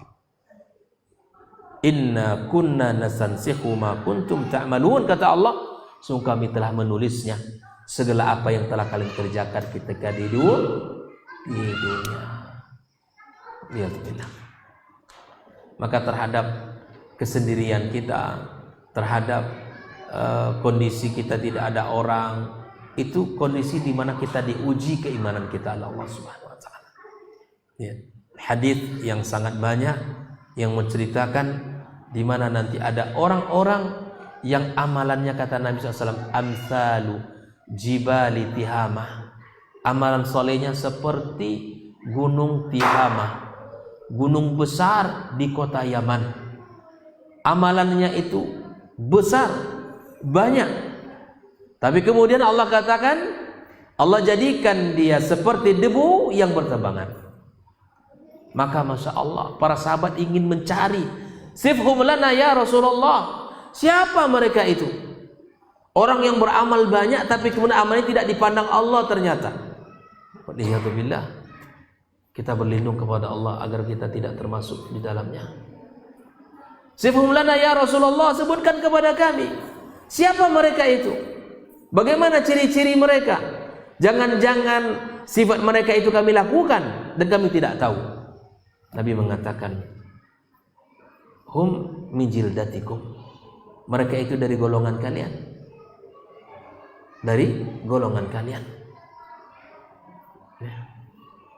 Inna kunna nasansikhu ma kuntum ta'malun, kata Allah, sungguh kami telah menulisnya segala apa yang telah kalian kerjakan ketika di dunia. Alhamdulillah. Maka terhadap kesendirian kita, terhadap kondisi kita tidak ada orang, itu kondisi di mana kita diuji keimanan kita Allah Subhanahu wa taala. Ya. Hadis yang sangat banyak yang menceritakan di mana nanti ada orang-orang yang amalannya, kata Nabi SAW, amsalu jibali tihamah. Amalan solehnya seperti gunung Tihamah, gunung besar di kota Yaman. Amalannya itu besar, banyak. Tapi kemudian Allah katakan, Allah jadikan dia seperti debu yang berterbangan. Maka Masya Allah, para sahabat ingin mencari, sifhum lana ya Rasulullah, siapa mereka itu? Orang yang beramal banyak tapi kemudian amalnya tidak dipandang Allah ternyata. Waliyadzubillah. Kita berlindung kepada Allah agar kita tidak termasuk di dalamnya. Sifhum lana ya Rasulullah, sebutkan kepada kami, siapa mereka itu? Bagaimana ciri-ciri mereka? Jangan-jangan sifat mereka itu kami lakukan dan kami tidak tahu. Nabi mengatakan, hum min jildatikum. Mereka itu dari golongan kalian. Dari golongan kalian. Ya.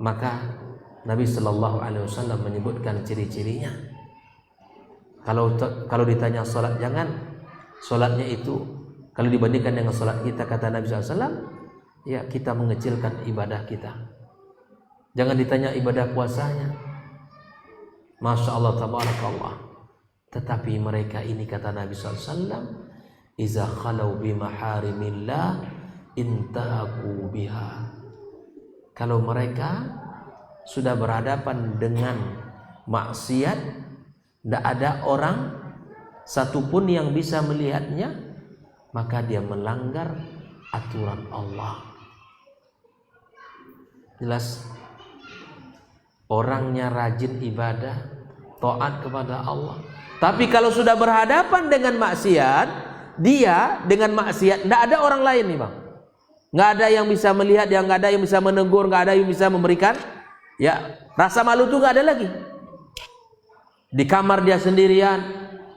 Maka Nabi Shallallahu Alaihi Wasallam menyebutkan ciri-cirinya. Kalau ditanya sholat, jangan sholatnya itu kalau dibandingkan dengan sholat kita, kata Nabi SAW, ya kita mengecilkan ibadah kita. Jangan ditanya ibadah puasanya, Masya Allah, tabarakallah. Tetapi mereka ini, kata Nabi SAW, iza khalau bimaharimillah intahaku biha. Kalau mereka sudah berhadapan dengan maksiat, tidak ada orang satupun yang bisa melihatnya, maka dia melanggar aturan Allah. Jelas, orangnya rajin ibadah, taat kepada Allah. Tapi kalau sudah berhadapan dengan maksiat, dia dengan maksiat, tidak ada orang lain nih bang. Nggak ada yang bisa melihat, yang nggak ada yang bisa menegur, nggak ada yang bisa memberikan. Ya, rasa malu itu nggak ada lagi. Di kamar dia sendirian,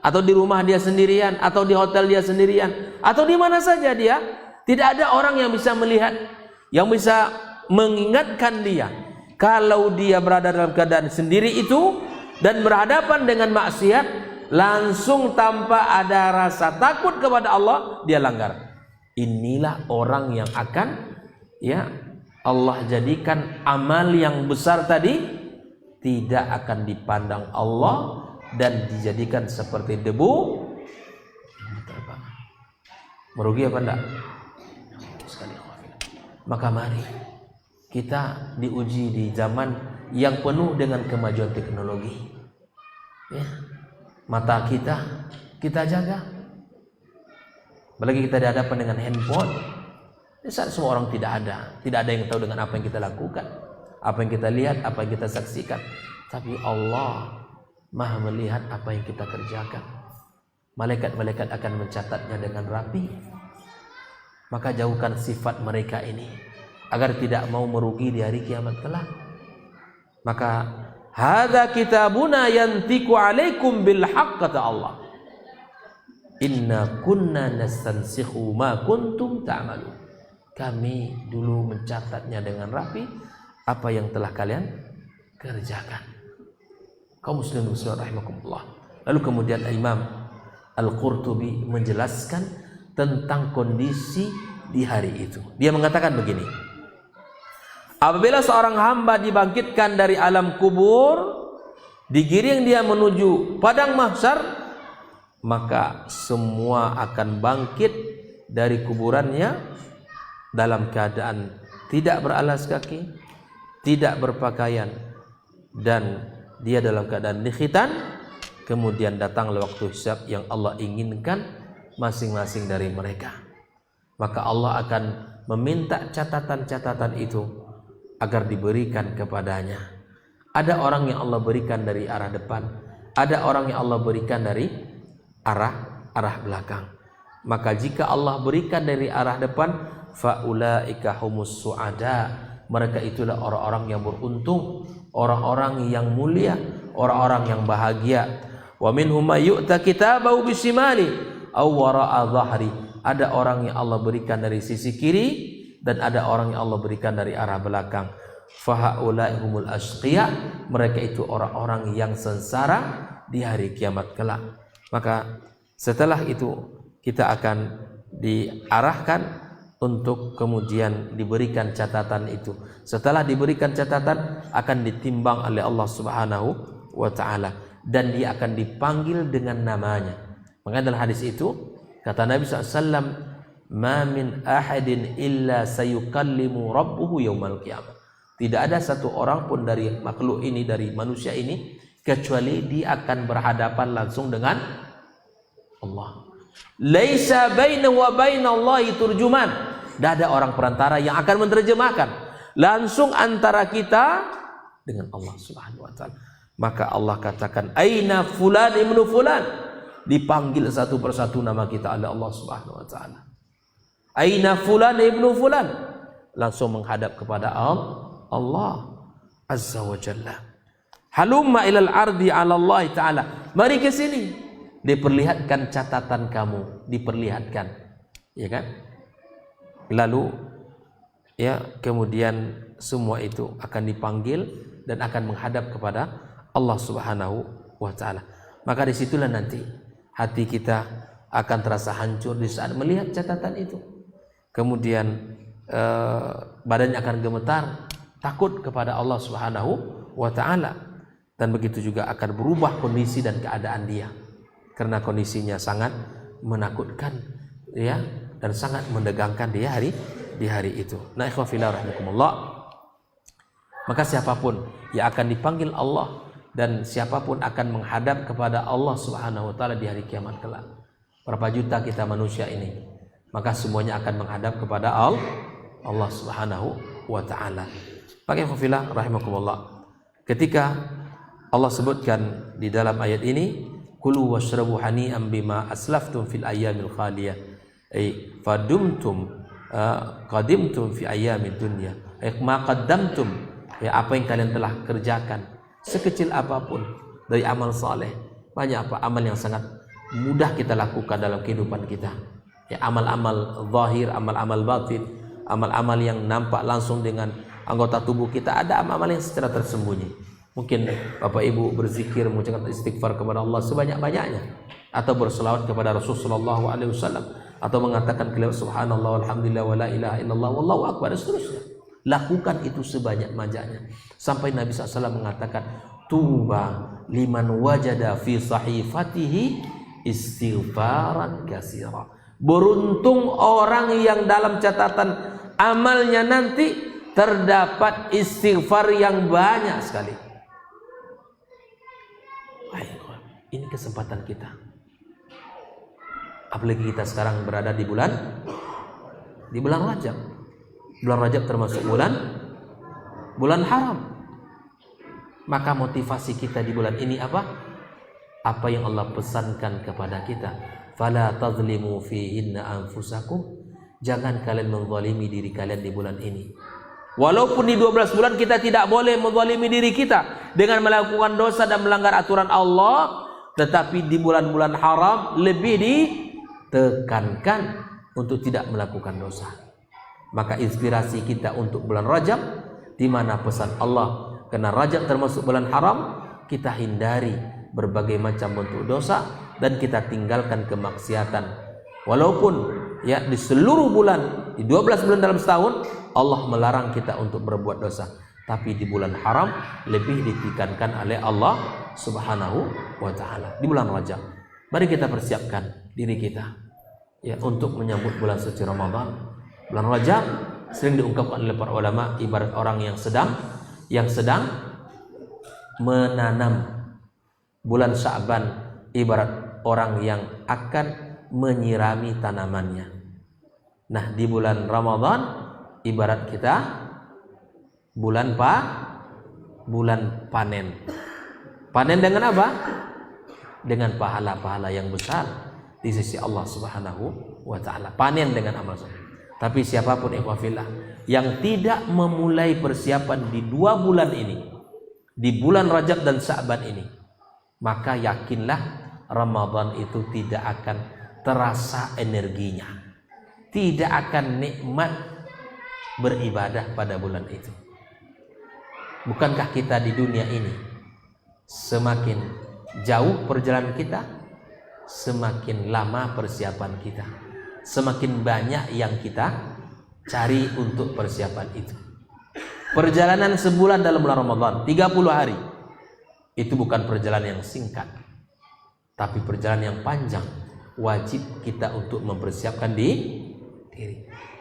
atau di rumah dia sendirian, atau di hotel dia sendirian, atau di mana saja dia, tidak ada orang yang bisa melihat, yang bisa mengingatkan dia. Kalau dia berada dalam keadaan sendiri itu dan berhadapan dengan maksiat, langsung tanpa ada rasa takut kepada Allah, dia langgar. Inilah orang yang akan, ya, Allah jadikan amal yang besar tadi tidak akan dipandang Allah dan dijadikan seperti debu yang terbang. Merugi apa enggak? Sekali. Maka mari kita diuji di zaman yang penuh dengan kemajuan teknologi. Ya. Mata kita jaga. Apalagi kita dihadapkan dengan handphone. Di saat semua orang tidak ada yang tahu dengan apa yang kita lakukan, apa yang kita lihat, apa yang kita saksikan. Tapi Allah Maha melihat apa yang kita kerjakan. Malaikat-malaikat akan mencatatnya dengan rapi. Maka jauhkan sifat mereka ini agar tidak mau merugi di hari kiamat kelak. Maka hadza kitabuna yantiqu alaikum bil haqq, kata Allah. Inna kunna nastansikhu ma kuntum ta'malun. Kami dulu mencatatnya dengan rapi apa yang telah kalian kerjakan. Kaum muslimin rahimakumullah. Lalu kemudian Imam Al-Qurtubi menjelaskan tentang kondisi di hari itu. Dia mengatakan begini: apabila seorang hamba dibangkitkan dari alam kubur, digiring dia menuju padang mahsyar, maka semua akan bangkit dari kuburannya dalam keadaan tidak beralas kaki, tidak berpakaian, dan dia dalam keadaan dikhitan. Kemudian datanglah waktu hisab yang Allah inginkan masing-masing dari mereka. Maka Allah akan meminta catatan-catatan itu agar diberikan kepadanya. Ada orang yang Allah berikan dari arah depan, ada orang yang Allah berikan dari arah belakang. Maka jika Allah berikan dari arah depan, faulaika humus suada, mereka itulah orang-orang yang beruntung, orang-orang yang mulia, orang-orang yang bahagia. Wa minhum may yu'ta kitabahu bisimali aw wara'a dhahri, ada orang yang Allah berikan dari sisi kiri dan ada orang yang Allah berikan dari arah belakang. Fahaulai humul asqiya, mereka itu orang-orang yang sengsara di hari kiamat kelak. Maka setelah itu kita akan diarahkan untuk kemudian diberikan catatan itu. Setelah diberikan catatan akan ditimbang oleh Allah Subhanahu wa taala dan dia akan dipanggil dengan namanya. Maka dalam hadis itu kata Nabi SAW, ma min ahadin illa sayukallimu rabbuhu yaumal qiyamah. Tidak ada satu orang pun dari makhluk ini, dari manusia ini, kecuali dia akan berhadapan langsung dengan Allah. Laisa bainahu wa bainallahi turjuman. Tidak ada orang perantara yang akan menerjemahkan. Langsung antara kita dengan Allah Subhanahu wa taala. Maka Allah katakan, aina fulan ibnu fulan. Dipanggil satu persatu nama kita oleh Allah Subhanahu wa taala. Aina fulan ibnu fulan. Langsung menghadap kepada Allah Azza wa Jalla. Halumma ilal ardi ala Allah taala. Mari ke sini. Diperlihatkan catatan kamu, diperlihatkan. Ya kan? Lalu ya kemudian semua itu akan dipanggil dan akan menghadap kepada Allah Subhanahu wa taala. Maka disitulah nanti hati kita akan terasa hancur di saat melihat catatan itu. Kemudian badannya akan gemetar, takut kepada Allah Subhanahu wa taala, dan begitu juga akan berubah kondisi dan keadaan dia karena kondisinya sangat menakutkan ya dan sangat mendegangkan di hari itu. Nah, ikhwan fillah rahimakumullah. Maka siapapun yang akan dipanggil Allah dan siapapun akan menghadap kepada Allah Subhanahu wa taala di hari kiamat kelak. Berapa juta kita manusia ini, maka semuanya akan menghadap kepada Allah Subhanahu wa taala. Pakai khufillah rahimakumullah. Ketika Allah sebutkan di dalam ayat ini, kulu washrabu hani'an bima aslaftum fil ayyamil khaliyah, ay fadumtum qadimtum fi ayyamid dunya, ay ma qaddamtum, ya apa yang kalian telah kerjakan sekecil apapun dari amal saleh. Banyak apa amal yang sangat mudah kita lakukan dalam kehidupan kita, ya amal-amal zahir, amal-amal batin, amal-amal yang nampak langsung dengan anggota tubuh kita. Ada amal-amal yang secara tersembunyi. Mungkin Bapak Ibu berzikir, mengucapkan istighfar kepada Allah sebanyak-banyaknya, atau berselawat kepada Rasulullah SAW, atau mengatakan kalimat subhanallah walhamdulillah wa la ilaha illallah wallahu akbar dan seterusnya. Lakukan itu sebanyak-banyaknya sampai Nabi SAW mengatakan, tuba liman wajada fi sahifatihi istighfaran katsira. Beruntung orang yang dalam catatan amalnya nanti terdapat istighfar yang banyak sekali. Ini kesempatan kita. Apalagi kita sekarang berada di bulan Rajab. Bulan Rajab termasuk bulan haram. Maka motivasi kita di bulan ini apa? Apa yang Allah pesankan kepada kita. Fala tazlimu fihinna anfusakum. Jangan kalian menzalimi diri kalian di bulan ini. Walaupun di 12 bulan kita tidak boleh menzalimi diri kita dengan melakukan dosa dan melanggar aturan Allah, tetapi di bulan-bulan haram lebih ditekankan untuk tidak melakukan dosa. Maka inspirasi kita untuk bulan Rajab, di mana pesan Allah, karena Rajab termasuk bulan haram, kita hindari berbagai macam bentuk dosa dan kita tinggalkan kemaksiatan. Walaupun ya di seluruh bulan, di 12 bulan dalam setahun Allah melarang kita untuk berbuat dosa, tapi di bulan haram lebih ditekankan oleh Allah Subhanahu wa taala. Di bulan Rajab, mari kita persiapkan diri kita ya untuk menyambut bulan suci Ramadan. Bulan Rajab sering diungkapkan oleh para ulama ibarat orang yang sedang menanam. Bulan Sya'ban ibarat orang yang akan menyirami tanamannya. Nah, di bulan Ramadan ibarat kita bulan panen. Panen dengan apa? Dengan pahala-pahala yang besar di sisi Allah Subhanahu wa taala. Panen dengan amal soleh. Tapi siapapun ikhwafillah yang tidak memulai persiapan di 2 bulan ini, di bulan Rajab dan Sya'ban ini, maka yakinlah Ramadan itu tidak akan terasa energinya, tidak akan nikmat beribadah pada bulan itu. Bukankah kita di dunia ini semakin jauh perjalanan kita, semakin lama persiapan kita, semakin banyak yang kita cari untuk persiapan itu. Perjalanan sebulan dalam bulan Ramadan 30 hari itu bukan perjalanan yang singkat, tapi perjalanan yang panjang. Wajib kita untuk mempersiapkan diri.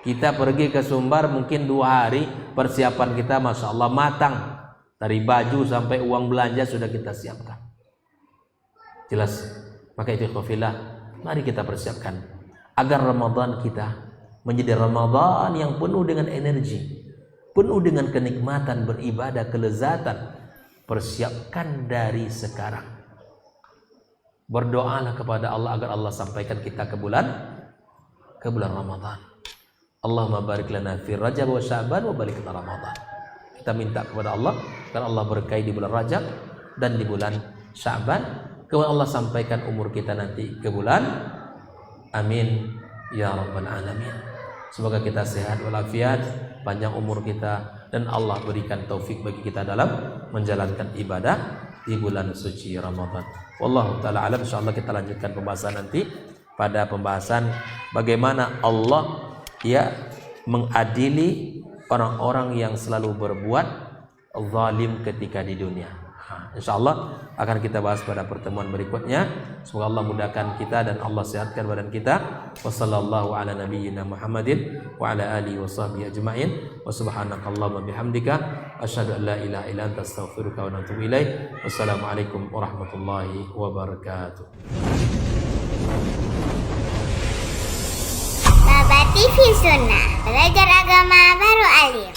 Kita pergi ke Sumbar mungkin 2 hari, persiapan kita Masya Allah matang. Dari baju sampai uang belanja sudah kita siapkan. Jelas. Maka itu khafillah, mari kita persiapkan agar Ramadan kita menjadi Ramadan yang penuh dengan energi, penuh dengan kenikmatan beribadah, kelezatan. Persiapkan dari sekarang. Berdoalah kepada Allah agar Allah sampaikan kita ke bulan Ramadan. Allahumma barik lana fi Rajab wa Sya'ban wa barik lana Ramadan. Kita minta kepada Allah agar Allah berkahi di bulan Rajab dan di bulan Sya'ban. Kemudian Allah sampaikan umur kita nanti ke bulan. Amin ya rabbal alamin. Semoga kita sehat walafiat, panjang umur kita, dan Allah berikan taufik bagi kita dalam menjalankan ibadah di bulan suci Ramadan. Wallahu taala alam. Insyaallah kita lanjutkan pembahasan nanti pada pembahasan bagaimana Allah ya mengadili orang-orang yang selalu berbuat zalim ketika di dunia. Insyaallah akan kita bahas pada pertemuan berikutnya. Semoga Allah mudahkan kita dan Allah sehatkan badan kita. Wassallallahu ala nabiyyina Muhammadin wa ala alihi washabbihi ajma'in. Wa subhanakallahumma bihamdika asyhadu an la ilaha illa anta astaghfiruka wa atubu ilaik. Wassalamualaikum warahmatullahi wabarakatuh. Baba TV Sunnah, belajar agama baru alim.